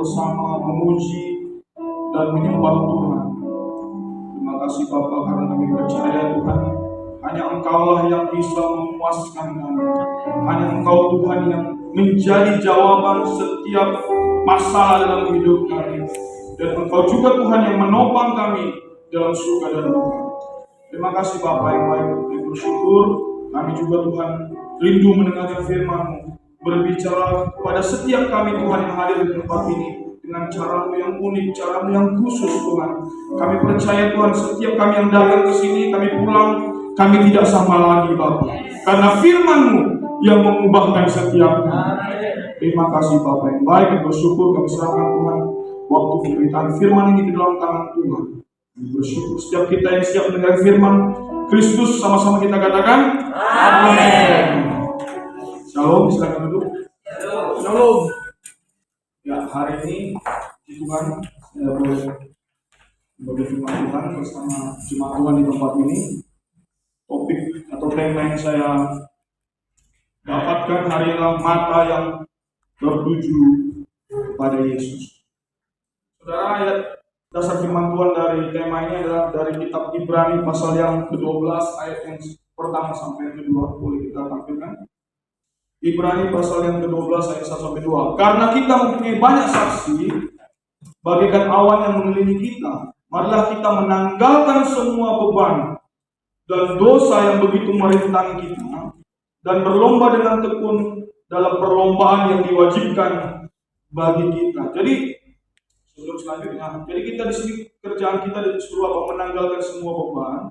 bersama memuji dan menyembah Tuhan. Terima kasih Bapa karena kami percaya Tuhan, hanya Engkaulah yang bisa memuaskan kami. Hanya Engkau Tuhan yang menjadi jawaban setiap masalah dalam hidup kami. Dan Engkau juga Tuhan yang menopang kami dalam suka dan duka. Terima kasih Bapa yang baik, kami bersyukur. Kami juga Tuhan rindu mendengarkan firman-Mu, berbicara pada setiap kami Tuhan yang hadir di tempat ini dengan cara-Mu yang unik, cara-Mu yang khusus Tuhan. Kami percaya Tuhan, setiap kami yang datang ke sini, kami pulang, kami tidak sama lagi Bapa, karena firman-Mu yang mengubahkan setiap kami. Terima kasih Bapa yang baik, kami bersyukur. Kami serahkan Tuhan waktu pemberitaan firman ini di dalam tangan Tuhan. Kami bersyukur setiap kita yang siap mendengar firman Kristus, sama-sama kita katakan amin. Shalom, silakan duduk. Shalom. Ya, hari ini Tuhan boleh Bagi firman Tuhan bersama jemaat Tuhan di tempat ini. Topik atau tema yang saya dapatkan hari ini mata yang tertuju kepada Yesus. Saudara, ayat dasar firman Tuhan dari tema ini adalah dari kitab Ibrani pasal yang ke-12 ayat yang pertama sampai yang kedua. Boleh kita tampilkan? Ibrani pasal yang ke-12 ayat 1 sampai 2. Karena kita mempunyai banyak saksi bagaikan awan yang mengelilingi kita, marilah kita menanggalkan semua beban dan dosa yang begitu merintangi kita, dan berlomba dengan tekun dalam perlombaan yang diwajibkan bagi kita. Jadi sebelum selanjutnya, jadi kita di sini kerjaan kita disuruh apa? Menanggalkan semua beban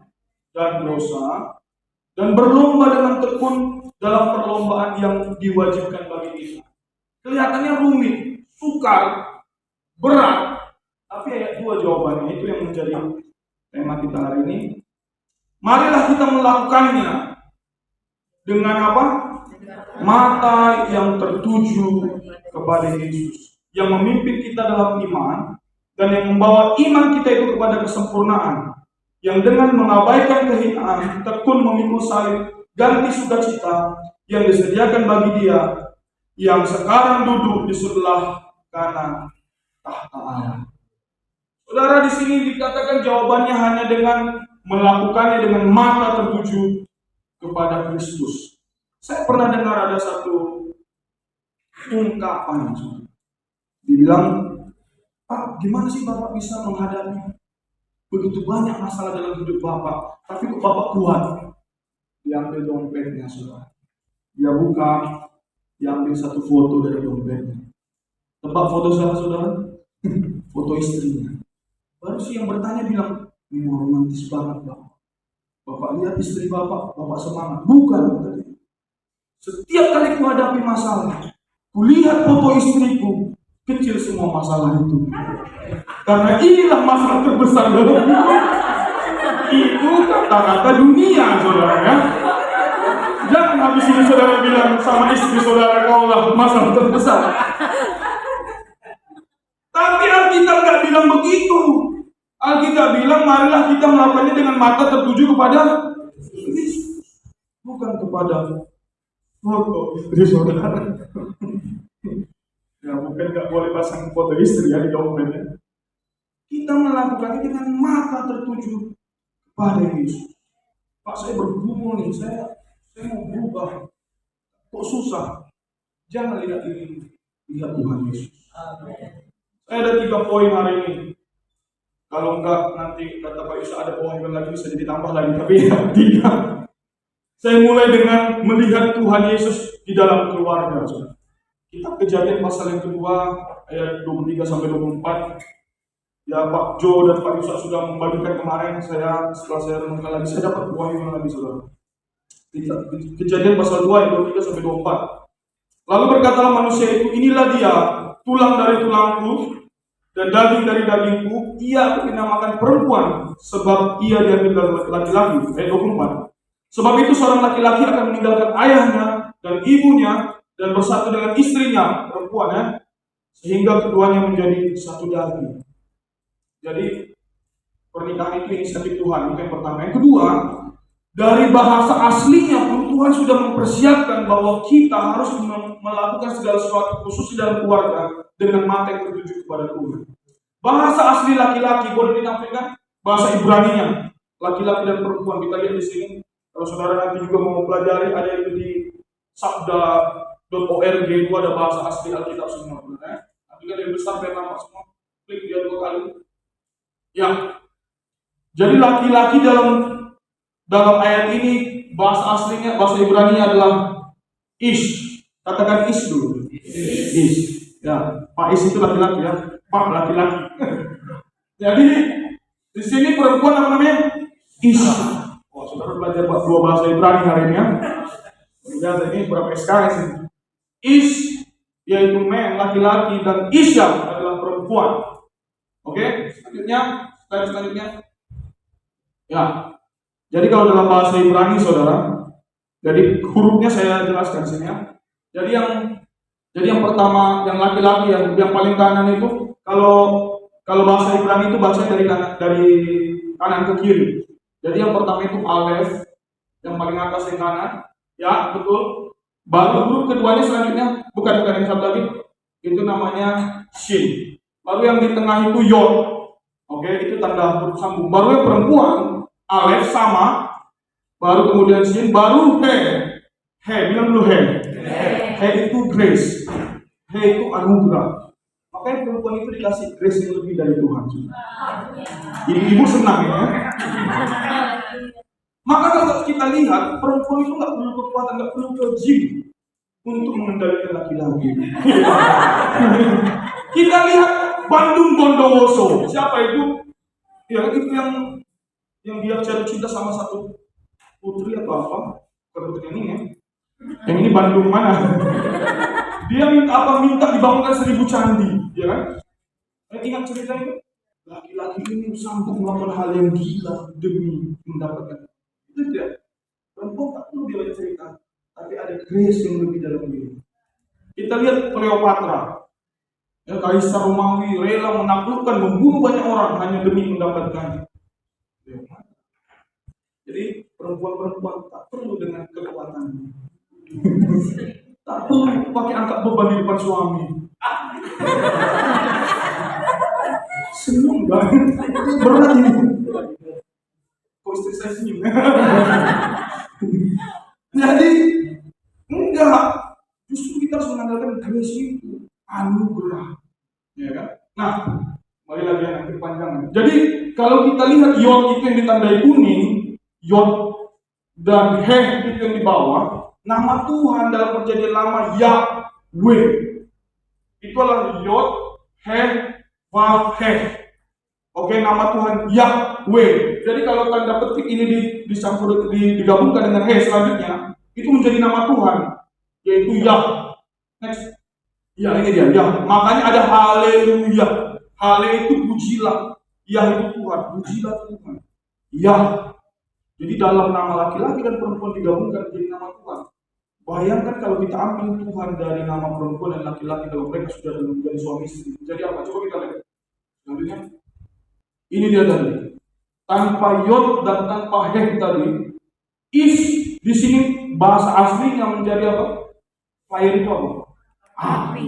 dan dosa dan berlomba dengan tekun dalam perlombaan yang diwajibkan bagi kita. Kelihatannya rumit, sukar, berat, tapi ayat 2 jawabannya itu yang menjadi tema kita hari ini. Marilah kita melakukannya dengan apa? Mata yang tertuju kepada Yesus, yang memimpin kita dalam iman dan yang membawa iman kita itu kepada kesempurnaan, yang dengan mengabaikan kehinaan tekun memikul salib ganti sukacita yang disediakan bagi Dia yang sekarang duduk di sebelah kanan tahta Allah. Saudara, di sini dikatakan jawabannya hanya dengan melakukannya dengan mata tertuju kepada Kristus. Saya pernah dengar ada satu ungkapan, dibilang, Pak, gimana sih Bapak bisa menghadapi begitu banyak masalah dalam hidup Bapak, tapi kok Bapak kuat? Diambil dompetnya, saudara. Dia buka, diambil satu foto dari dompetnya. Tempat foto siapa, saudara? Foto istrinya. Baru sih yang bertanya bilang, ini romantis banget Bapak. Bapak lihat istri Bapak semangat. Bukan, tadi. Setiap kali kuhadapi masalah, kulihat foto istriku, kecil semua masalah itu. Karena inilah masalah terbesar dalam hidup. Itu kata-kata dunia, saudara ya. Jangan habis ini saudara bilang sama istri saudara, kaulah masalah terbesar. Tapi Alkitab nggak bilang begitu. Alkitab bilang marilah kita melakukannya dengan mata tertuju kepada Kristus, bukan kepada foto istri saudara. Ya mungkin nggak boleh pasang foto istri ya di dompetnya. Kita melakukannya dengan mata tertuju kepada Yesus. Pak, saya bergumul nih, saya mau berubah. Kok susah? Jangan lihat ini, lihat Tuhan Yesus. Saya ada 3 poin hari ini. Kalau enggak nanti kata Pak Yusuf ada poin lagi bisa ditambah lagi. Tapi ya 3. Saya mulai dengan melihat Tuhan Yesus di dalam keluarga. Kitab Kejadian pasal yang kedua ayat 23 sampai 24. Ya Pak Jo dan Pak Yusuf sudah membagikan kemarin. Setelah saya renungkan lagi, saya dapat poin lagi, saudara. Kejadian pasal 2 ayat 23 sampai 24. Lalu berkatalah manusia itu, inilah dia, tulang dari tulangku dan daging dari dagingku, ia aku dinamakan perempuan, sebab ia diambil dari laki-laki. Ayat 24. Sebab itu seorang laki-laki akan meninggalkan ayahnya dan ibunya dan bersatu dengan istrinya, perempuan ya, sehingga keduanya menjadi satu daging. Jadi pernikahan itu inisiatif Tuhan, itu yang pertama. Yang kedua, dari bahasa aslinya pun Tuhan sudah mempersiapkan bahwa kita harus melakukan segala sesuatu khusus dalam keluarga dengan mata yang tertuju kepada Tuhan. Bahasa asli laki-laki boleh ditampilkan, bahasa Ibraninya laki-laki dan perempuan kita lihat di sini. Kalau saudara nanti juga mau pelajari, ada itu di sabda.org itu ada bahasa asli Alkitab semua. Nanti kan yang besar biar nampak semua. Klik dia 2 kali. Ya. Jadi laki-laki dalam ayat ini bahasa aslinya, bahasa Ibraninya adalah ish. Katakan ish dulu. Ish. Ya, Pak Is itu laki-laki ya. Pak laki-laki. Jadi di sini perempuan apa namanya? Ish. Oh, saudara belajar 2 bahasa Ibrani hari ini ya. Biasa ini berapa SKS ini? Ish yaitu man, laki-laki, dan Isya adalah perempuan. Oke, selanjutnya. Ya. Jadi kalau dalam bahasa Ibrani, saudara, jadi hurufnya saya jelaskan sini ya. Jadi yang pertama, yang laki-laki yang paling kanan itu, kalau Kalau bahasa Ibrani itu baca dari kanan ke kiri. Jadi yang pertama itu Alef, yang paling atas yang kanan, ya betul. Baru huruf keduanya selanjutnya bukan yang satu lagi, itu namanya Shin. Baru yang di tengah itu Yod. Oke, itu tanda huruf sambung. Baru yang perempuan Alef sama, baru kemudian Shin, baru He. He, bilang dulu He. He itu grace. He itu anugerah. Makanya perempuan itu dikasih grace yang lebih dari Tuhan. Ibu senang ya. Maka kalau kita lihat, perempuan itu nggak perlu kekuatan, nggak perlu ke gym untuk mengendalikan laki-laki. Kita lihat Bandung Bondowoso, siapa itu? Ya itu yang dia jatuh cinta sama satu putri atau apa? Putri yang ini ya. Yang ini Bandung mana? Dia minta apa? Minta dibangunkan 1000 candi, ya kan? Ingat cerita itu? Laki-laki ini sanggup melakukan hal yang gila demi mendapatkan. Itu tidak. Perempuan tak perlu dia banyak cerita, tapi ada grace yang lebih dalam diri. Kita lihat Cleopatra, ya, Kaisar Romawi rela menaklukkan, membunuh banyak orang hanya demi mendapatkan. Jadi perempuan-perempuan tak perlu dengan kekuatan. Tak perlu pakai angkat beban di depan suami. Senyum banget, berat ini. Kok istri saya senyum? Jadi enggak, justru kita harus mengandalkan grace itu, anugerah, ya kan? Nah, kembali lagi yang kepanjangan. Jadi kalau kita lihat Yod itu yang ditandai kuning, Yod dan He itu yang di bawah, nama Tuhan dalam perjanjian lama Yahweh. Itu adalah Yod, He, Wah, He. Oke, nama Tuhan Yahweh. Jadi kalau tanda petik ini dicampur digabungkan dengan He selanjutnya, itu menjadi nama Tuhan, yaitu Yah. Next. Ya ini dia, Yah. Makanya ada haleluya. Hale itu pujilah. Yah itu Tuhan, pujilah Tuhan. Yah. Jadi dalam nama laki-laki dan perempuan digabungkan menjadi nama Tuhan. Bayangkan kalau kita ambil Tuhan dari nama perempuan dan laki-laki, kalau mereka sudah menjadi suami istri. Jadi apa? Coba kita lihat. Selanjutnya. Ini dia tadi. Tanpa Yod dan tanpa He tadi. Is di sini bahasa aslinya menjadi apa? Fire itu apa? Api.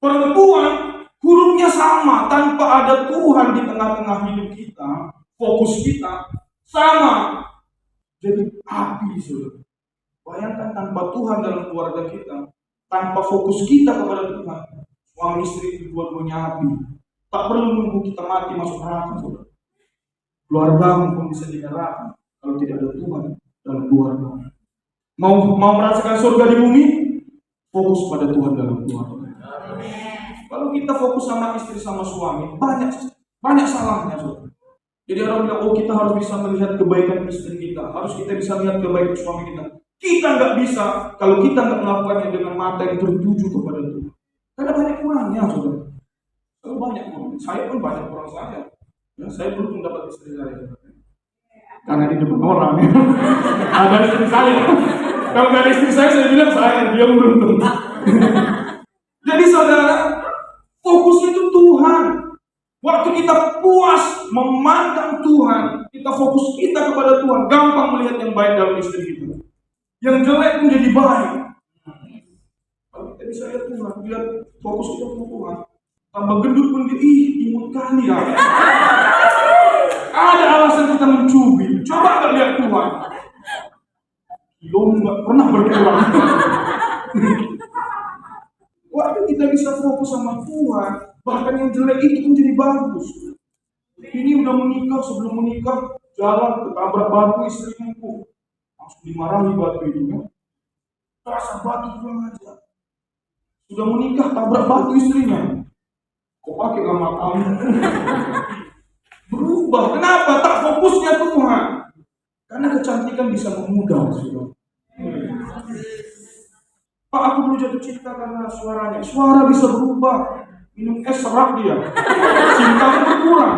Perempuan hurufnya sama, tanpa ada Tuhan di tengah-tengah hidup kita, fokus kita sama. Jadi api, saudara. Bayangkan tanpa Tuhan dalam keluarga kita, tanpa fokus kita kepada Tuhan, suami istri itu dua-duanya api. Tak perlu nunggu kita mati masuk neraka, saudara. Keluarga pun bisa di neraka kalau tidak ada Tuhan dalam keluarga. Mau merasakan surga di bumi, fokus pada Tuhan dalam keluarga. Kalau kita fokus sama istri sama suami, banyak salahnya, saudara. Jadi orang bilang, oh kita harus bisa melihat kebaikan istri kita, harus kita bisa melihat kebaikan suami kita. Kita nggak bisa kalau kita nggak melakukannya dengan mata yang tertuju kepada Tuhan. Karena banyak kurangnya, saudara. Kalau banyak kurang, saya pun banyak kurang saya. Ya, saya belum mendapat istri saya. Karena di depan orang ya. Ada istri saya. Kalau nggak ada istri saya bilang saya dia beruntung. Jadi saudara, fokusnya itu Tuhan. Waktu kita puas memandang Tuhan, kita fokus kita kepada Tuhan, gampang melihat yang baik dalam istri kita. Yang jelek pun jadi baik. Kalau kita bisa lihat Tuhan, lihat fokus kita ke Tuhan. Tambah gendut pun dia, imut kali ya. Ada alasan kita mencubit. Coba nggak lihat Tuhan. Kilo nggak pernah berkurang. Waktu kita bisa fokus sama Tuhan, bahkan yang jelek itu pun jadi bagus. Ini udah menikah, sebelum menikah jalan ketabrak batu istrinya itu, langsung dimarahi batu itu kan. Rasa batu kurang aja. Sudah menikah tabrak batu istrinya. Kok pakai nama kamu? Berubah. Kenapa? Tak fokusnya Tuhan. Karena kecantikan bisa memudar, saudara. Pak, aku dulu jatuh cinta karena suaranya. Suara bisa berubah. Minum es serak dia. Cintanya berkurang.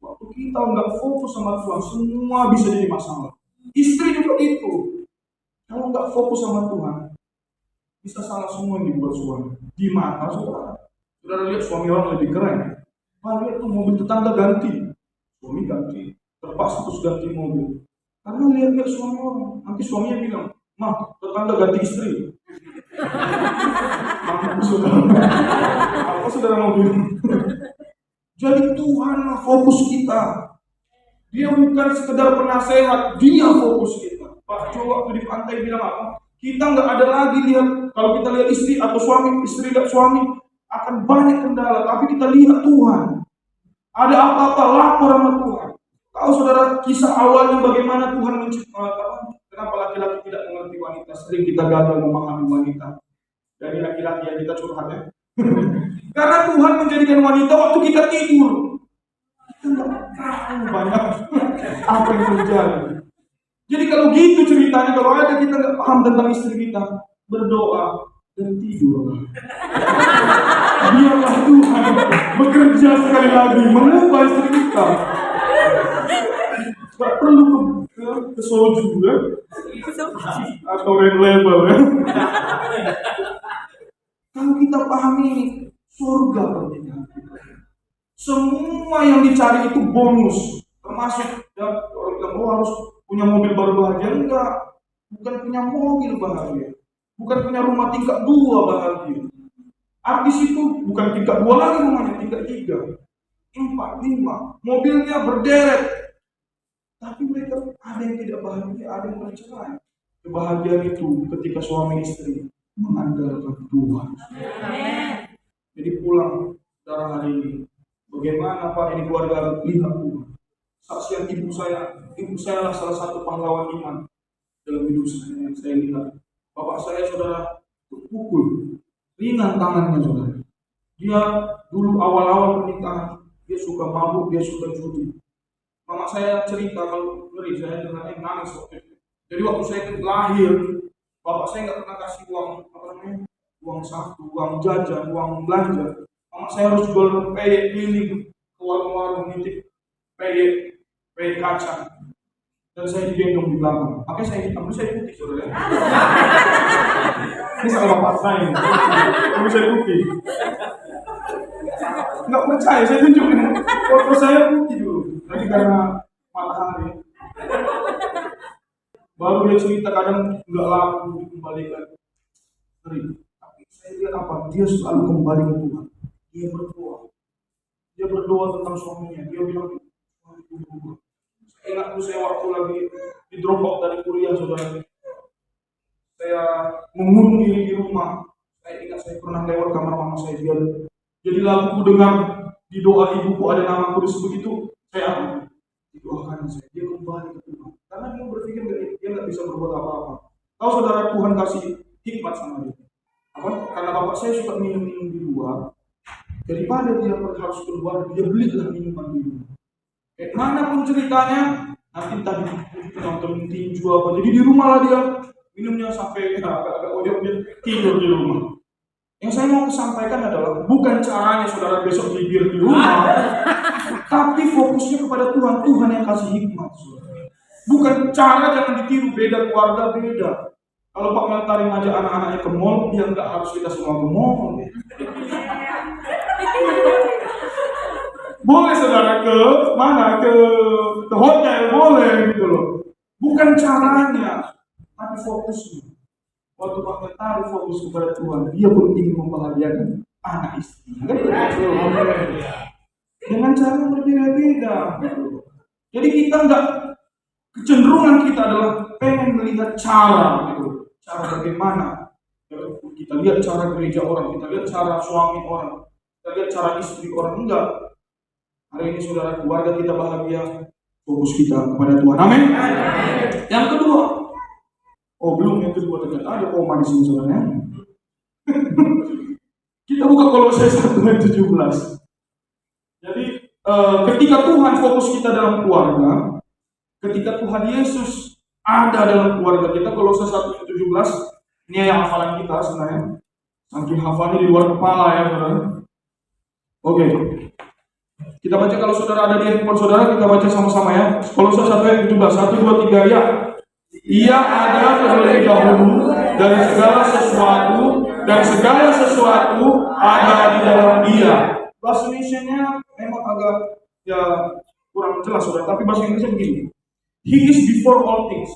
Waktu kita nggak fokus sama Tuhan, semua bisa jadi masalah. Istri juga itu. Kalau nggak fokus sama Tuhan, bisa salah semua yang dibuat suami. Di mata saudara. Saudara lihat suami orang lebih keren. Lihat tuh mobil tetangga ganti, suami ganti, terpaksa terus ganti mobil. Karena lihat suami orang, nanti suaminya bilang, "Mah, tetangga ganti istri." Apa saudara? Apa saudara mau bilang? Jadi Tuhanlah fokus kita. Dia bukan sekedar penasehat, dia fokus kita. Pak Jo waktu di pantai bilang apa? Kita nggak ada lagi lihat, kalau kita lihat istri atau suami, istri lihat suami, akan banyak kendala, tapi kita lihat Tuhan. Ada apa-apa, lapor sama Tuhan. Tahu saudara kisah awalnya bagaimana Tuhan menciptakan, kenapa laki-laki tidak mengerti wanita, sering kita gagal memahami wanita. Dari laki-laki yang kita curhat ya. Karena Tuhan menjadikan wanita waktu kita tidur. Kita nggak tahu banyak apa yang terjadi. Jadi kalau gitu ceritanya, kalau ada kita nggak paham tentang istri kita, berdoa dan tidur. Biarlah Tuhan bekerja sekali lagi mengubah istri kita. Gak perlu ke soju ya, atau red label ya. Kalau kita pahami surga pernikahan, semua yang dicari itu bonus, termasuk ya, orang bilang harus punya mobil baru bahagia. Enggak, bukan punya mobil bahagia, bukan punya rumah tingkat 2 bahagia. Artis itu bukan tingkat 2 lagi rumahnya, tingkat 3, 4, 5, mobilnya berderet. Tapi mereka ada yang tidak bahagia, ada yang bercerai. Kebahagiaan itu ketika suami istri mengandalkan Tuhan. Jadi pulang saudara hari ini, bagaimana Pak ini keluarga lihat Tuhan. Saksian ibu saya lah salah satu pahlawan iman dalam hidup saya yang saya lihat. Bapak saya saudara terpukul, ringan tangannya saudara. Dia dulu awal-awal pernikahan, dia suka mabuk, dia suka judi. Mama saya cerita kalau ngeri, saya dengarnya nangis waktu itu. Jadi waktu saya lahir, bapak saya nggak pernah kasih uang saku, uang jajan, uang belanja. Mama saya harus jual peyek keliling ke warung-warung nitip peyek kacang. Dan saya digendong di belakang. Makanya saya hitam, saya putih saudara. Ini sama bapak saya. Tapi saya putih. Nggak percaya, saya tunjukin foto saya putih dulu. Tapi karena matahari. Baru dia cerita kadang nggak laku dikembalikan. Tapi saya lihat apa? Dia selalu kembali ke Tuhan. Dia berdoa. Dia berdoa tentang suaminya. Dia bilang, saya ingat tuh saya waktu lagi di drop out dari kuliah saudara. Saya mengurung diri di rumah. Saya ingat saya pernah lewat kamar mama saya. Jadi lalu ku dengar di doa ibuku ada namaku disebut itu. Saya didoakan saya. Dia kembali ke Tuhan. Karena dia berpikir dia nggak bisa berbuat apa-apa. Tahu saudara, Tuhan kasih hikmat sama dia. Apa? Karena bapak saya suka minum-minum di luar. Daripada dia harus keluar, dia belilah minuman di rumah. Manapun ceritanya, nanti tadi nonton tinju apa. Jadi di rumah lah dia minumnya sampai agak-agak ojok, dia tidur di rumah. Yang saya mau sampaikan adalah bukan caranya saudara besok tidur di rumah, tapi fokusnya kepada Tuhan. Tuhan yang kasih hikmat saudara. Bukan cara, jangan ditiru, beda keluarga beda. Kalau Pak Meltari ngajak anak-anaknya ke mall, dia nggak harus kita semua ke mall. Boleh saudara ke mana, ke hotel boleh gitu loh. Bukan caranya, tapi fokusnya. Waktu Pak Meltari fokus kepada Tuhan, dia pun ingin membahagiakan anak istri. Dengan cara yang berbeda-beda. Jadi kita nggak, kecenderungan kita adalah pengen melihat cara gitu. Cara bagaimana. Kita lihat cara gereja orang, kita lihat cara suami orang, kita lihat cara istri orang. Enggak. Hari ini saudara, keluarga kita bahagia, fokus kita kepada Tuhan. Amin. Yang kedua, belum yang kedua, ternyata ada koma di sini saudara. Kita buka Kolose 1:17. Jadi ketika Tuhan fokus kita dalam keluarga, ketika Tuhan Yesus ada dalam keluarga kita, Kolose 1:17, ini yang hafalan kita sebenarnya. Saking hafalnya di luar kepala ya saudara. Oke. Kita baca, kalau saudara ada di handphone saudara, kita baca sama-sama ya. Kolose 1:17, 1, 2, 3 ya. Ia ada terlebih dahulu dari segala sesuatu, dan segala sesuatu ada di dalam Dia. Bahasa Indonesia-nya memang agak ya kurang jelas saudara, tapi bahasa Inggrisnya begini. He is before all things,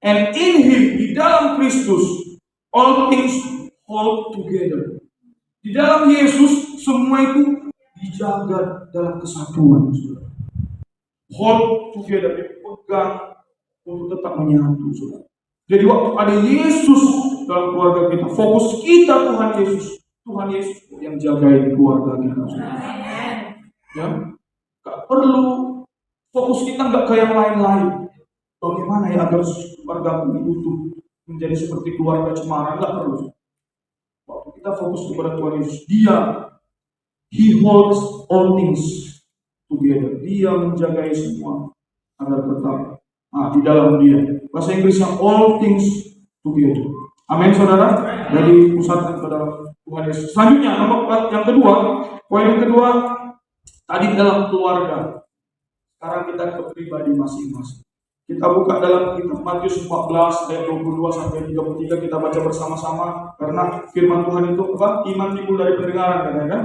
and in Him, di dalam Kristus, all things hold together. Di dalam Yesus semua itu dijaga dalam kesatuan, saudara. Hold together, dipegang untuk tetap menyatu, saudara. Jadi waktu ada Yesus dalam keluarga kita, fokus kita Tuhan Yesus. Tuhan Yesus yang jagain keluarga kita. Ya, gak perlu fokus kita nggak ke yang lain-lain. Bagaimana ya agar keluarga ini utuh menjadi seperti keluarga cemara? Nggak perlu. Waktu kita fokus kepada Tuhan Yesus, He holds all things together. Dia menjagai semua agar tetap di dalam Dia. Bahasa Inggrisnya all things together. Amin, saudara. Jadi pusatkan pada Tuhan Yesus. Selanjutnya, poin yang kedua, tadi dalam keluarga. Sekarang kita ke pribadi masing-masing. Kita buka dalam kitab Matius 14 ayat 22 sampai 33, kita baca bersama-sama karena firman Tuhan itu iman timbul dari pendengaran, kan?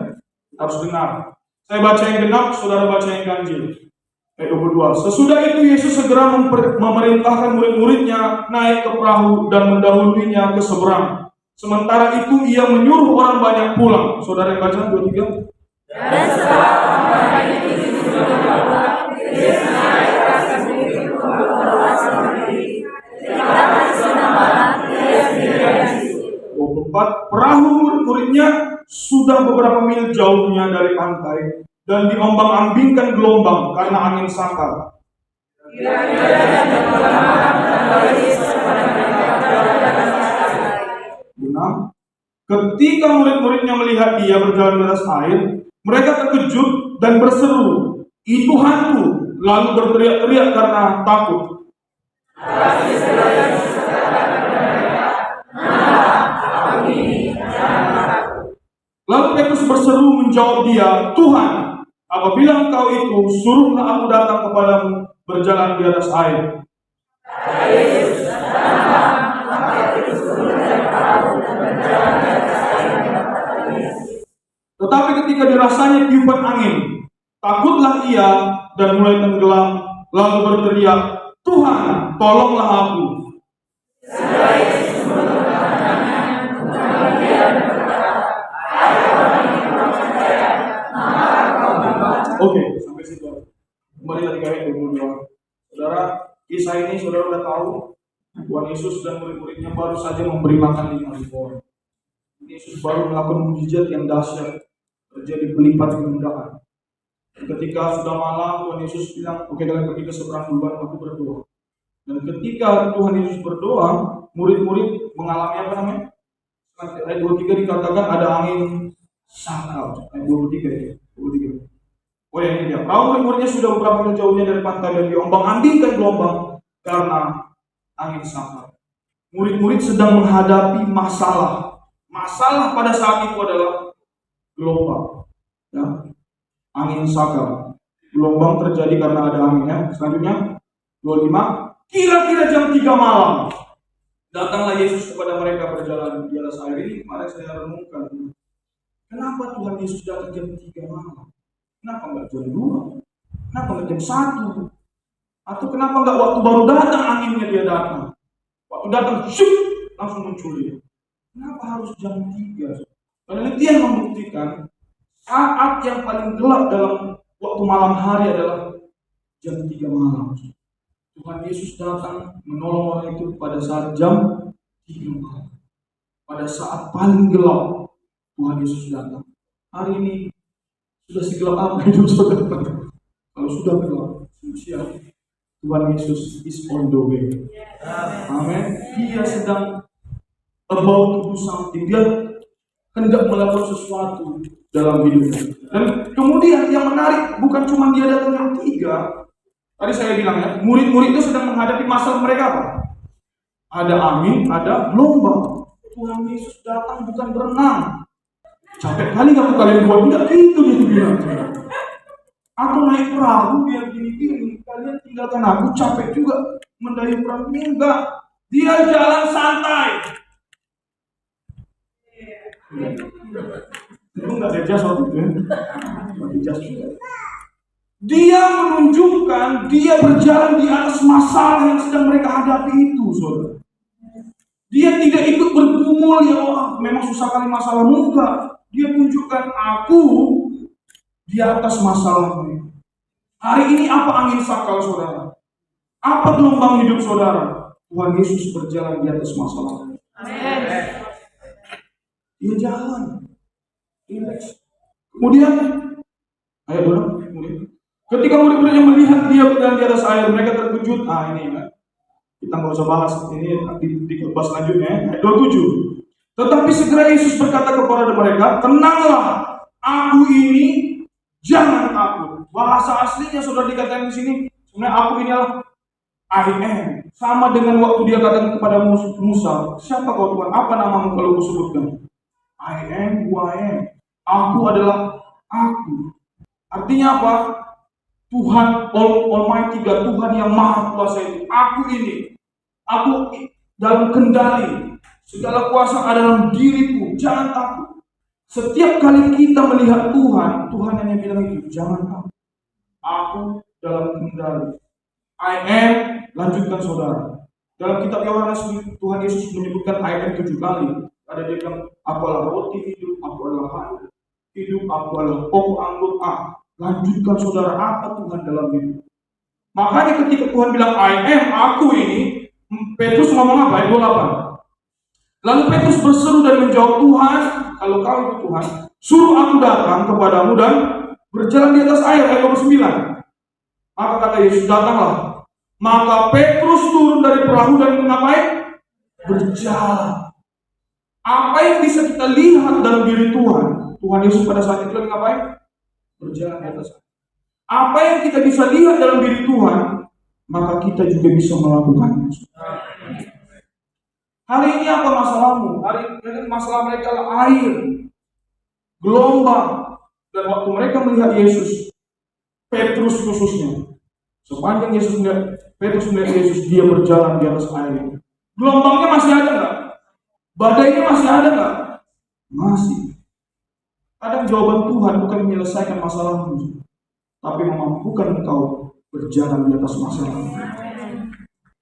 Harus dengar. Saya baca yang genap, saudara baca yang ganjil. Ayat 22. Sesudah itu Yesus segera memerintahkan murid-muridnya naik ke perahu dan mendahuluinya ke seberang. Sementara itu ia menyuruh orang banyak pulang. Saudara yang baca 23. Dan setelah orang banyak itu sudah pulang, Yesus naik ke atas bukit untuk berdoa sendiri. Ketika masih tengah malam, ia sendirian di situ. 24. Perahu murid-muridnya sudah beberapa mil jauhnya dari pantai dan diombang-ambingkan gelombang karena angin sakal. Ketika murid-muridnya melihat dia berjalan di atas air, mereka terkejut dan berseru, "Itu hantu!" Lalu berteriak-teriak karena takut. Lalu Petrus berseru menjawab dia, "Tuhan, apabila Engkau itu, suruhlah aku datang kepadamu berjalan di atas air." Tetapi ketika dirasanya tiupan angin, takutlah ia dan mulai tenggelam, lalu berteriak, "Tuhan, tolonglah aku." Oke, sampai situ. Kembali tadi ke ayat 22. Saudara, kisah ini saudara sudah tahu. Tuhan Yesus dan murid-muridnya baru saja memberi makan 5.000 orang. Yesus baru melakukan mujizat yang dahsyat, terjadi pelipat kemudahan. Ketika sudah malam, Tuhan Yesus bilang, "Oke, kalian pergi ke seberang duluan, aku berdoa." Dan ketika Tuhan Yesus berdoa, murid-murid mengalami apa namanya? Ayat 23 dikatakan ada angin sakal. Ayat 23 ya. 23. Oh ya, ini dia. Perahu murid-muridnya sudah beberapa mil jauhnya dari pantai dan diombang-ambingkan gelombang karena angin sakal. Murid-murid sedang menghadapi masalah. Masalah pada saat itu adalah gelombang. Ya. Angin sakal. Gelombang terjadi karena ada anginnya. Selanjutnya 25. Kira-kira jam 3 malam, datanglah Yesus kepada mereka berjalan di atas air. Ini kemarin saya renungkan. Kenapa Tuhan Yesus datang jam 3 malam? Kenapa enggak jam 2? Kenapa enggak jam 1? Atau kenapa enggak waktu baru datang anginnya dia datang? Waktu datang, syuk, langsung muncul dia. Kenapa harus jam 3? Penelitian membuktikan saat yang paling gelap dalam waktu malam hari adalah jam 3 malam. Tuhan Yesus datang menolong orang itu pada saat jam 3 malam. Pada saat paling gelap, Tuhan Yesus datang. Hari ini sudah segelap apa hidup saudara? Kalau sudah gelap, siap. Tuhan Yesus is on the way. Amin. Dia sedang about to do something. Dia hendak melakukan sesuatu dalam hidupnya. Dan kemudian yang menarik bukan cuma dia datang yang 3. Tadi saya bilang ya, murid-murid itu sedang menghadapi masalah mereka apa? Ada angin, ada gelombang. Tuhan Yesus datang bukan berenang. Capek kali kamu kalian buat, enggak gitu dia bilang. Aku naik perahu dia gini-gini, kalian tinggalkan aku, capek juga mendayung perahu ini, enggak. Dia jalan santai. Itu nggak ada jas waktu itu ya. Pakai jas juga. Dia menunjukkan dia berjalan di atas masalah yang sedang mereka hadapi itu, saudara. Dia tidak ikut bergumul ya, memang susah kali masalah, enggak. Dia tunjukkan aku di atas masalah ini. Hari ini apa angin sakal saudara? Apa gelombang hidup saudara? Tuhan Yesus berjalan di atas masalah. Amin. Dia jalan. Kemudian, ayo dulu. Ketika murid-muridnya melihat dia berjalan di atas air, mereka terkejut. Ini ya. Kita nggak usah bahas ini di khotbah selanjutnya. Ayat 27. Tetapi segera Yesus berkata kepada mereka, tenanglah, aku ini, jangan takut. Bahasa aslinya sudah dikatakan di sini. Sebenarnya aku ini adalah I am. Sama dengan waktu dia katakan kepada Musa, siapa kau Tuhan? Apa namamu kalau aku sebutkan? I am who I am. Aku adalah aku. Artinya apa? Tuhan Almighty God, Tuhan yang Maha Kuasa itu. Aku ini. Aku dalam kendali. Segala kuasa ada dalam diriku. Jangan takut. Setiap kali kita melihat Tuhan, Tuhan hanya bilang itu, jangan takut. Aku dalam kendali. I am, lanjutkan saudara. Dalam kitab Yohanes, Tuhan Yesus menyebutkan I am 7 kali. Ada dia bilang, aku adalah roti hidup, aku adalah air hidup, aku adalah pokok anggur. Lanjutkan saudara, apa Tuhan dalam hidup. Makanya ketika Tuhan bilang I am, aku ini, Petrus ngomong apa? Ayat 28. Lalu Petrus berseru dan menjawab, Tuhan, kalau kau itu Tuhan, suruh aku datang kepadamu dan berjalan di atas air. Ayat 29. Maka kata Yesus, datanglah. Maka Petrus turun dari perahu dan mengapain? Berjalan. Apa yang bisa kita lihat dalam diri Tuhan? Tuhan Yesus pada saat itu lagi ngapain? Berjalan di atas air. Apa yang kita bisa lihat dalam diri Tuhan, maka kita juga bisa melakukannya. Hari ini apa masalahmu? Hari ini masalah mereka adalah air, gelombang. Dan waktu mereka melihat Yesus, Petrus khususnya, sepanjang Petrus melihat Yesus, dia berjalan di atas air. Gelombangnya masih ada nggak? Badainya masih ada nggak? Masih. Kadang jawaban Tuhan bukan menyelesaikan masalahmu, tapi memampukan engkau berjalan di atas masalah.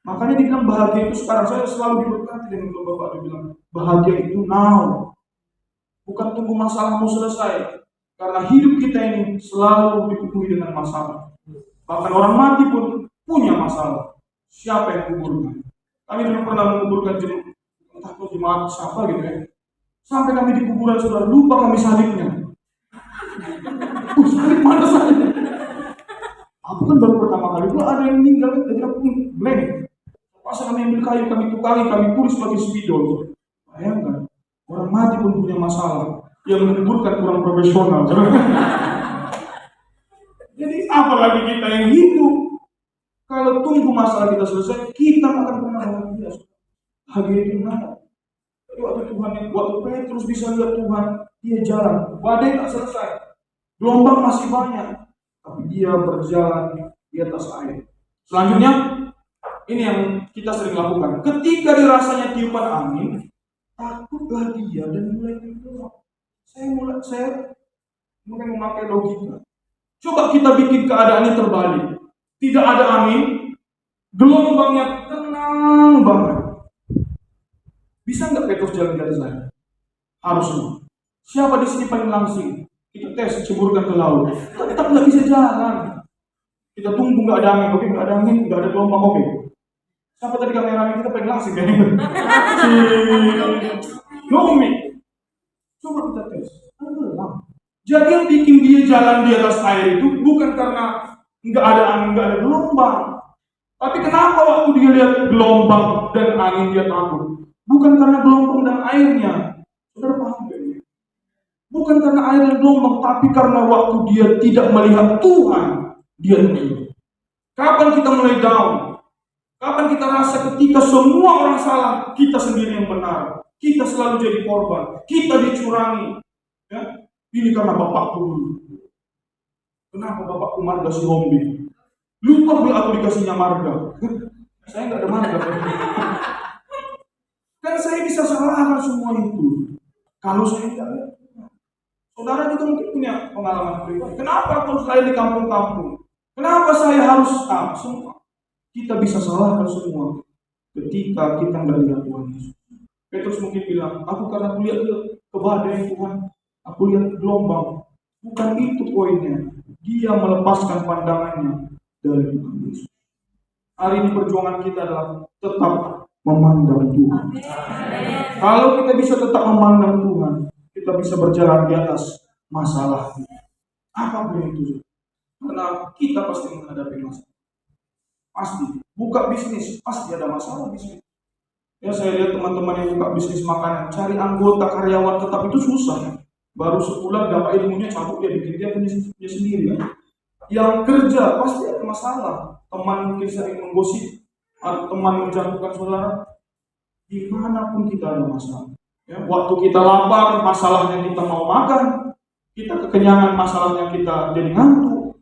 Makanya dibilang bahagia itu sekarang. Saya selalu diberkati dengan Bapak dia bilang bahagia itu now. Bukan tunggu masalahmu selesai. Karena hidup kita ini selalu dipenuhi dengan masalah. Bahkan orang mati pun punya masalah. Siapa yang kuburkan? Kami dulu pernah menguburkan jemaat siapa gitu ya. Sampai kami di kuburan sudah lupa kami salibnya. Salib mana salibnya? Aku kan baru pertama kali, ada yang meninggal, jadi aku blank. Pas kami ambil kayu, kami tukangi, kami tulis pakai spidol. Bayangkan, orang mati pun punya masalah. Yang menguburkan kurang profesional. Jadi apalagi kita yang hidup, kalau tunggu masalah kita selesai, kita akan pernah bahagia. Bahagia itu mana? Jadi waktu Petrus bisa lihat Tuhan, dia jalan. Badai tak selesai, gelombang masih banyak, tapi dia berjalan di atas air. Selanjutnya, ini yang kita sering lakukan. Ketika dirasanya tiupan angin, takutlah dia dan mulai tenggelam. Saya mulai memakai logika. Coba kita bikin keadaannya terbalik. Tidak ada angin, gelombangnya tenang banget. Bisa nggak Petrus jalan di atas air? Harusnya. Siapa di sini paling langsing? Kita tes, ceburkan ke laut. Tetap nggak bisa jalan. Kita tunggu nggak ada angin, oke? Nggak ada angin, nggak ada gelombang, oke? Siapa tadi kameramen kita paling langsing kan? Nomi. Coba kita tes. Jadi yang bikin dia jalan di atas air itu bukan karena nggak ada angin, nggak ada gelombang. Tapi kenapa waktu dia lihat gelombang dan angin dia takut? Bukan karena gelombang dan airnya. Saudara paham gak ini? Bukan karena air dan gelombang, tapi karena waktu dia tidak melihat Tuhan, dia takut. Kapan kita mulai down? Kapan kita rasa ketika semua orang salah, kita sendiri yang benar? Kita selalu jadi korban. Kita dicurangi. Ya? Ini karena bapakku dulu. Kenapa bapakku marga si Hombi? Lupa beli aku dikasihnya marga. Saya nggak ada marga. Kan saya bisa salahkan semua itu. Kalau saya tidak lihat. Saudara juga mungkin punya pengalaman pribadi. Kenapa aku saya di kampung-kampung? Kenapa saya harus semua? Kita bisa salahkan semua ketika kita nggak lihat Tuhan Yesus. Petrus mungkin bilang, aku karena aku lihat ke badai Tuhan, aku lihat gelombang. Bukan itu poinnya. Dia melepaskan pandangannya dari Tuhan Yesus. Hari ini perjuangan kita adalah tetap memandang Tuhan. Kalau kita bisa tetap memandang Tuhan, kita bisa berjalan di atas masalah. Apapun itu. Karena kita pasti menghadapi masalah. Pasti. Buka bisnis, pasti ada masalah bisnis. Ya, saya lihat teman-teman yang buka bisnis makanan, cari anggota karyawan tetap itu susah. Baru sebulan dapat ilmunya cabut, dia bikin dia punya sendiri. Ya. Yang kerja pasti ada masalah. Teman mungkin sering menggosip, atau teman menjatuhkan saudara. Dimanapun kita ada masalah. Ya, waktu kita lapar, masalahnya kita mau makan. Kita kekenyangan, masalahnya kita jadi ngantuk.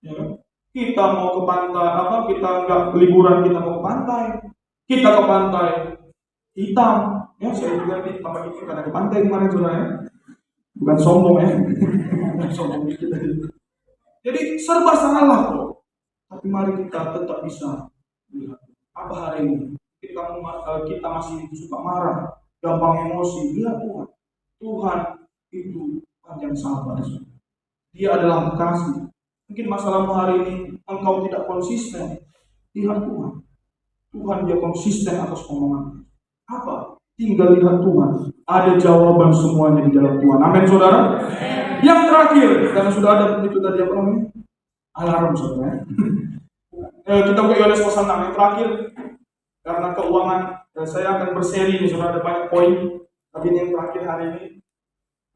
Ya. Kita mau ke pantai, kita nggak liburan, kita mau ke pantai. Kita ke pantai hitam. Ya, saya juga di tempat ini karena ke pantai kemarin saudara ya. Bukan sombong ya. Sombong dikit aja. Jadi serba salah kok. Tapi mari kita tetap bisa lihat apa hari ini. Kita masih suka marah, gampang emosi. Lihat Tuhan. Tuhan itu panjang sabar. Dia adalah kasih. Mungkin masalahmu hari ini engkau tidak konsisten. Lihat Tuhan. Tuhan dia konsisten atas omongan. Apa? Tinggal lihat Tuhan. Ada jawaban semuanya di dalam Tuhan. Amin saudara. Yang terakhir, karena sudah ada itu tadi apa namanya? Alarm saudara. Kita buka Yohanes pasal 6 yang terakhir. Karena keuangan, saya akan berseri nih saudara, ada banyak poin. Tapi ini yang terakhir hari ini.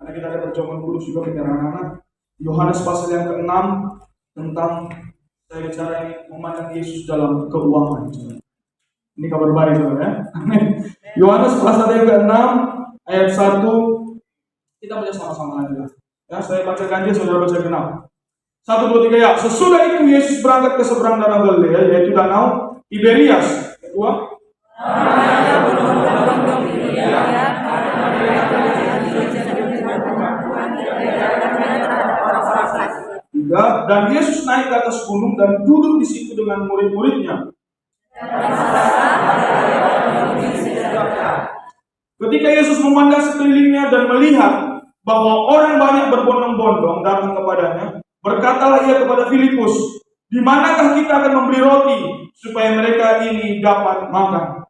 Karena kita ada perjamuan kudus juga penyerangan. Yohanes pasal yang ke-6 tentang saya bicara ini memandang Yesus dalam keuangan. Ini kabar baik saudara ya. Yohanes pasal yang ke-6 ayat 1. Kita baca sama-sama aja. Ya, saya bacakan dia, saudara baca genap. 1, 2, 3 ya. Sesudah itu Yesus berangkat ke seberang danau Galilea, yaitu danau Tiberias. Kedua, dan Yesus naik ke atas gunung dan duduk di situ dengan murid-muridnya. Ketika Yesus memandang sekelilingnya dan melihat bahwa orang banyak berbondong-bondong datang kepadanya, berkatalah ia kepada Filipus, di manakah kita akan membeli roti supaya mereka ini dapat makan?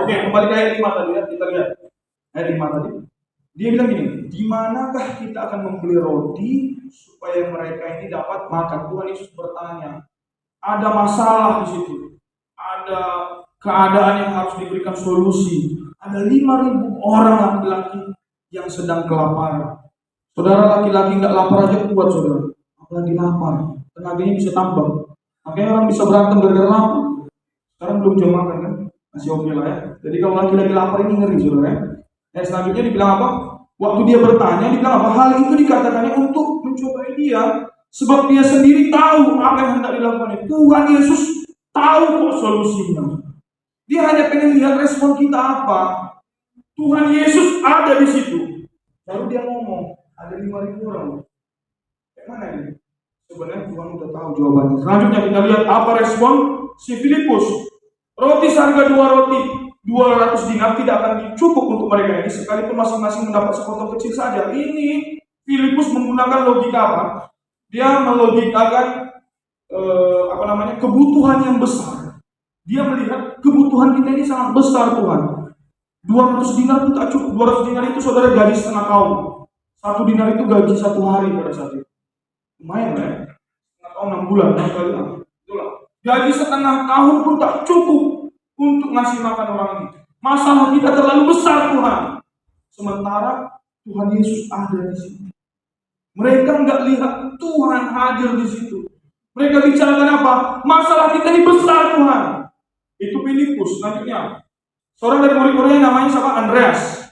Oke, kembali ke ayat 5 tadi ya, kita lihat. Ayat 5 tadi. Dia bilang gini, di manakah kita akan membeli roti supaya mereka ini dapat makan? Tuhan Yesus bertanya. Ada masalah di situ. Ada keadaan yang harus diberikan solusi. Ada 5.000 orang laki-laki yang sedang kelaparan. Saudara laki-laki nggak lapar aja kuat saudara. Apalagi lapar. Tenaganya bisa tambah. Makanya orang bisa berantem gara-gara lapar. Sekarang belum jam makan kan? Masih oke lah ya. Jadi kalau laki-laki lapar ini ngeri saudara ya. Dan selanjutnya dibilang apa? Waktu dia bertanya, dibilang apa? Hal itu dikatakannya untuk mencobai dia. Sebab dia sendiri tahu apa yang hendak dilakukan. Tuhan Yesus tahu kok solusinya. Dia hanya pengen lihat respon kita apa. Tuhan Yesus ada di situ. Baru dia ngomong, ada 5.000 orang. Kayak mana ini? Sebenarnya Tuhan udah tahu jawabannya. Selanjutnya kita lihat apa respon si Filipus. Roti seharga 2 roti 200 dinar tidak akan cukup untuk mereka ini, sekalipun masing-masing mendapat sepotong kecil saja. Ini Filipus menggunakan logika apa? Dia melogikakan kebutuhan yang besar. Dia melihat kebutuhan kita ini sangat besar Tuhan. 200 dinar itu tak cukup. 200 dinar itu saudara gaji setengah tahun. 1 dinar itu gaji 1 hari pada saat itu. Lumayan ya. Setengah tahun 6 bulan. Itulah. Gaji setengah tahun pun tak cukup untuk ngasih makan orang ini. Masalah kita terlalu besar Tuhan. Sementara Tuhan Yesus ada di situ. Mereka nggak lihat Tuhan hadir di situ. Mereka bicarakan apa? Masalah kita ini besar Tuhan. Itu Filipus. Selanjutnya, seorang dari murid-muridnya namanya siapa? Andreas.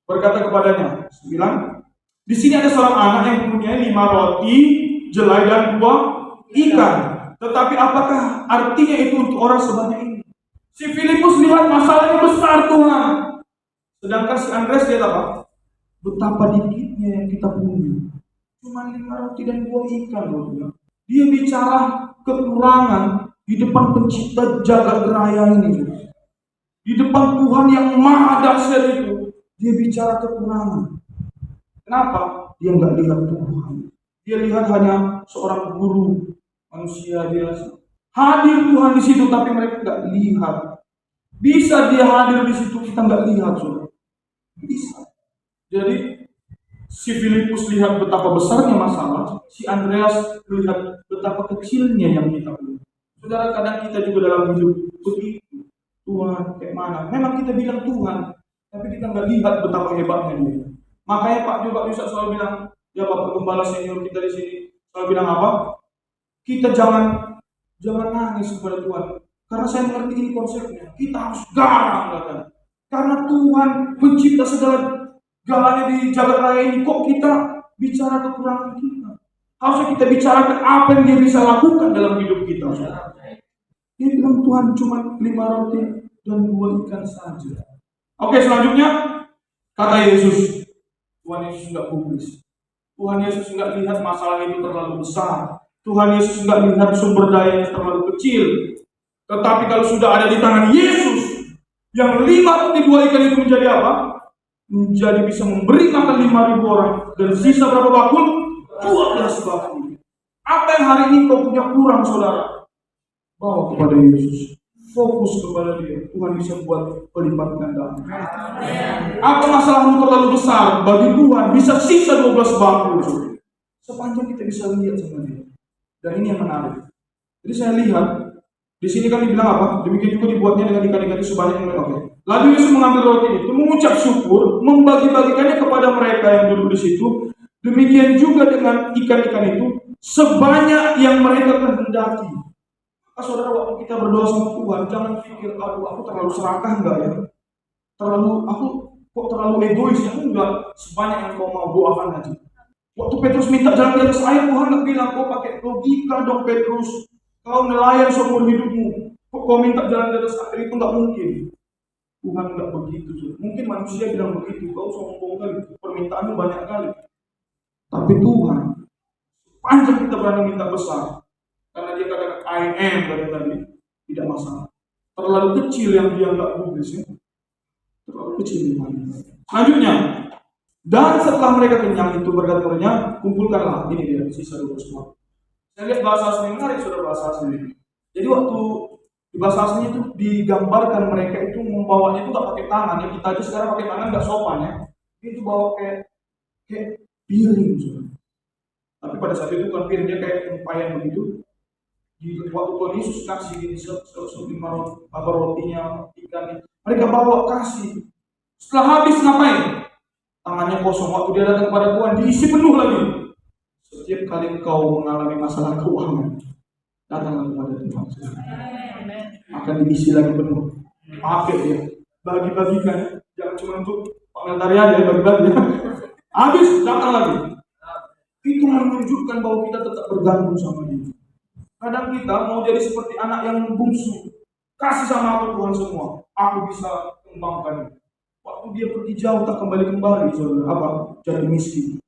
Berkata kepadanya, bilang, di sini ada seorang anak yang mempunyai 5 roti, jelai dan 2 ikan. Tetapi apakah artinya itu untuk orang sebanyak ini? Si Filipus lihat masalahnya besar Tuhan. Sedangkan si Andreas lihat apa? Betapa dikitnya yang kita punya. Cuma 5 roti dan 2 ikan loh. Dia bicara kekurangan di depan pencipta jagat raya ini. Di depan Tuhan yang maha dahsyat itu. Dia bicara kekurangan. Kenapa? Dia nggak lihat Tuhan. Dia lihat hanya seorang guru manusia biasa. Hadir Tuhan di situ tapi mereka nggak lihat. Bisa dia hadir di situ kita nggak lihat, saudara. Bisa. Jadi si Filipus lihat betapa besarnya masalah, si Andreas melihat betapa kecilnya yang kita punya. Saudara, kadang kita juga dalam hidup begitu. Tuhan kayak mana? Memang kita bilang Tuhan, tapi kita nggak lihat betapa hebatnya dia. Makanya Pak Yusuf selalu bilang, ya Bapak Gembala senior kita di sini selalu bilang apa? Kita jangan nangis kepada Tuhan, karena saya mengerti ini konsepnya. Kita harus garang, kan? Karena Tuhan pencipta segala galanya di jagat raya ini, kok kita bicara kekurangan kita? Harusnya kita bicarakan apa yang dia bisa lakukan dalam hidup kita. Dia bilang Tuhan cuma 5 roti dan 2 ikan saja. Oke, selanjutnya kata Yesus. Tuhan Yesus enggak publis. Tuhan Yesus enggak lihat masalah itu terlalu besar. Tuhan Yesus enggak lihat sumber dayanya terlalu kecil. Tetapi kalau sudah ada di tangan Yesus, yang 5 roti 2 ikan itu menjadi apa? Menjadi bisa memberi makan 5.000 orang. Dan sisa berapa bakul? 12 bakul. Apa yang hari ini kau punya kurang, saudara? Bawa kepada Yesus. Fokus kepada dia. Tuhan bisa buat pelipat ganda. Apa masalahmu terlalu besar? Bagi Tuhan bisa sisa 12 bakul. Sepanjang kita bisa lihat sama dia. Dan ini yang menarik. Jadi saya lihat di sini kan dibilang apa? Demikian juga dibuatnya dengan ikan-ikan itu sebanyak yang mereka. Lalu Yesus mengambil roti itu, mengucap syukur, membagi-bagikannya kepada mereka yang duduk di situ. Demikian juga dengan ikan-ikan itu, sebanyak yang mereka kehendaki. Saudara, waktu kita berdoa sama Tuhan, jangan pikir, aduh aku terlalu serakah enggak ya? Aku kok terlalu egois ya? Enggak, sebanyak yang kau mau doakan aja. Waktu Petrus minta jalan di atas air, Tuhan nggak bilang, kau pakai logika dong Petrus. Kau nelayan seumur hidupmu, kok kau minta jalan di atas air? Itu nggak mungkin. Tuhan nggak begitu. Mungkin manusia bilang begitu, kau sombong kali, permintaanmu banyak kali. Tapi Tuhan, sepanjang kita berani minta besar, karena dia katakan I am tadi, tidak masalah. Terlalu kecil yang dia nggak publis ya. Terlalu kecil yang selanjutnya. Dan setelah mereka kenyang itu berkata-katanya, kumpulkanlah, ini dia sisa 12 bakul. Saya lihat bahasa asli menarik, saudara, bahasa asli. Jadi waktu di bahasa aslinya itu digambarkan mereka itu membawanya itu nggak pakai tangan ya. Kita aja sekarang pakai tangan nggak sopan ya. Itu bawa kayak piring, saudara. Tapi pada saat itu kan piringnya kayak tempayan begitu. Di waktu Tuhan Yesus kasih ini 5 rotinya, ikannya, mereka bawa kasih. Setelah habis ngapain? Tangannya kosong. Waktu dia datang kepada Tuhan diisi penuh lagi. Setiap kali kau mengalami masalah keuangan, datanglah kepada Tuhan. Akan diisi lagi penuh. Pakai dia, bagi-bagikan. Jangan cuma untuk komentari aja, bagi-bagi. Habis datang lagi. Itu menunjukkan bahwa kita tetap bergantung sama dia. Kadang kita mau jadi seperti anak yang bungsu. Kasih sama aku Tuhan semua. Aku bisa kembangkan. Waktu dia pergi jauh tak kembali, saudara. Apa? Jadi miskin.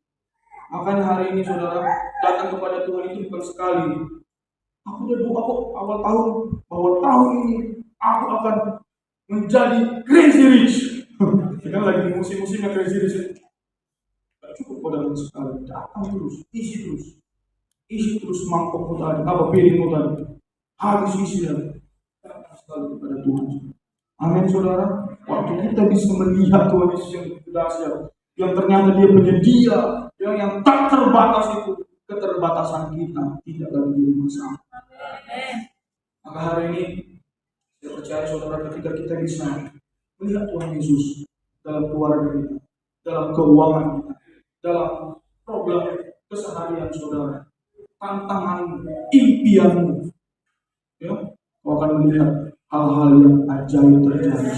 Makanya hari ini saudara datang kepada Tuhan itu bukan sekali. Aku udah doa kok awal tahun bahwa tahun ini aku akan menjadi crazy rich. Kita lagi di musim-musimnya crazy rich. Tak cukup pada sekali. Datang terus, isi terus mangkokmu tadi, apa piringmu tadi. Habis isi dan datang sekali kepada Tuhan. Amin saudara. Waktu kita bisa melihat Tuhan Yesus yang dahsyat, yang ternyata dia penyedia, yang tak terbatas itu, keterbatasan kita tidak lagi jadi masalah. Maka hari ini saya percaya saudara, ketika kita bisa melihat Tuhan Yesus dalam keluarga kita, dalam keuangan kita, dalam problem keseharian saudara, tantangan impianmu, ya, kau akan melihat hal-hal yang ajaib terjadi.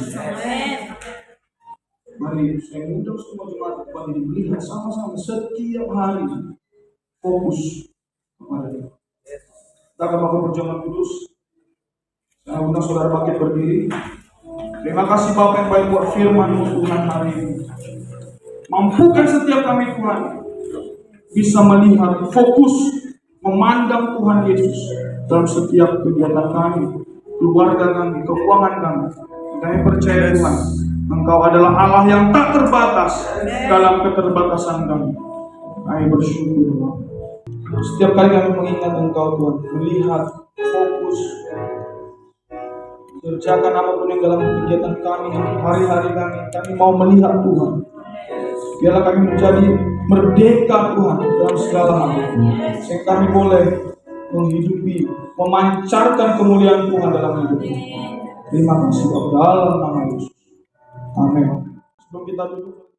Mari saya undang semua jemaat kepada ini melihat sama-sama setiap hari fokus kepada Dia. Kita akan melakukan perjamuan kudus. Saya undang saudara bangkit berdiri. Terima kasih Bapak yang baik buat firman-Mu Tuhan hari ini. Mampukan setiap kami Tuhan bisa melihat, fokus, memandang Tuhan Yesus dalam setiap kegiatan kami, keluarga kami, keuangan kami. Kami percaya Tuhan, Engkau adalah Allah yang tak terbatas dalam keterbatasan kami. Kami bersyukur Tuhan. Setiap kali kami mengingat Engkau Tuhan, melihat, fokus, kerjakan apapun yang dalam kegiatan kami, hari-hari kami mau melihat Tuhan. Biarlah kami menjadi merdeka Tuhan dalam segala hal. Sehingga kami boleh menghidupi, memancarkan kemuliaan Tuhan dalam hidup kami. Terima kasih dalam nama Yesus. Amin. Sebelum kita duduk.